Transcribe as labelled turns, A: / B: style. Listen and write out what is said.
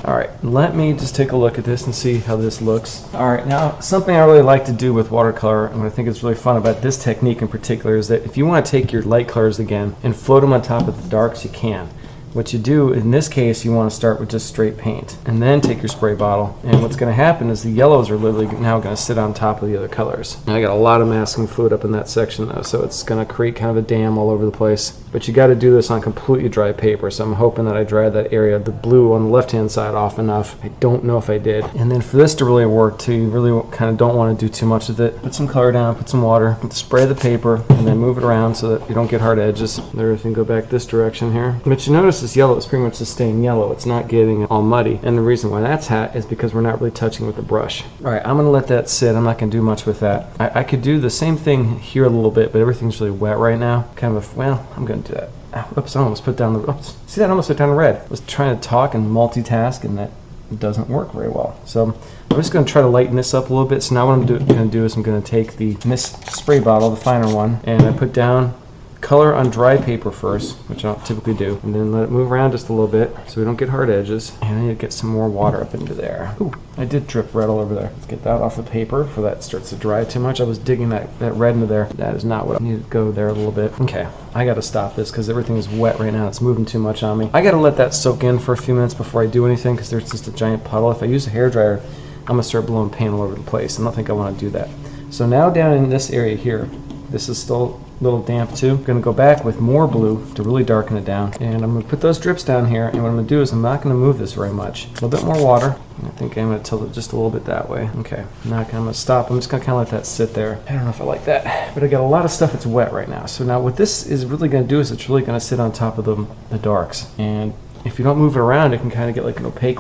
A: now. All right, let me just take a look at this and see how this looks. All right, now something I really like to do with watercolor, and what I think is really fun about this technique in particular, is that if you want to take your light colors again and float them on top of the darks, you can. What you do in this case, you want to start with just straight paint and then take your spray bottle, and what's going to happen is the yellows are literally now going to sit on top of the other colors. And I got a lot of masking fluid up in that section though, so it's going to create kind of a dam all over the place. But you got to do this on completely dry paper, so I'm hoping that I dried that area of the blue on the left hand side off enough. I don't know if I did. And then for this to really work too, you really kind of don't want to do too much with it. Put some color down, put some water, spray the paper, and then move it around so that you don't get hard edges. There, I can go back this direction here. But you notice this yellow is pretty much just staying yellow. It's not getting all muddy. And the reason why that's hot is because we're not really touching with the brush. All right, I'm going to let that sit. I'm not going to do much with that. I could do the same thing here a little bit, but everything's really wet right now. Kind of a, well, I'm going to do that. Oops, I almost put down the, oops. See that? I almost put down red. I was trying to talk and multitask, and that doesn't work very well. So I'm just going to try to lighten this up a little bit. So now what I'm going to do is I'm going to take the mist spray bottle, the finer one, and I put down color on dry paper first, which I don't typically do, and then let it move around just a little bit so we don't get hard edges. And I need to get some more water up into there. Ooh, I did drip red all over there. Let's get that off the paper before that starts to dry too much. I was digging that red into there. That is not what I need to go there a little bit. Okay, I got to stop this because everything is wet right now. It's moving too much on me. I got to let that soak in for a few minutes before I do anything because there's just a giant puddle. If I use a hairdryer, I'm going to start blowing paint all over the place. I don't think I want to do that. So now down in this area here, this is still a little damp too. I'm going to go back with more blue to really darken it down. And I'm going to put those drips down here. And what I'm going to do is I'm not going to move this very much. A little bit more water. I think I'm going to tilt it just a little bit that way. Okay, now I'm going to stop. I'm just going to kind of let that sit there. I don't know if I like that, but I got a lot of stuff that's wet right now. So now what this is really going to do is it's really going to sit on top of the darks. And if you don't move it around, it can kind of get like an opaque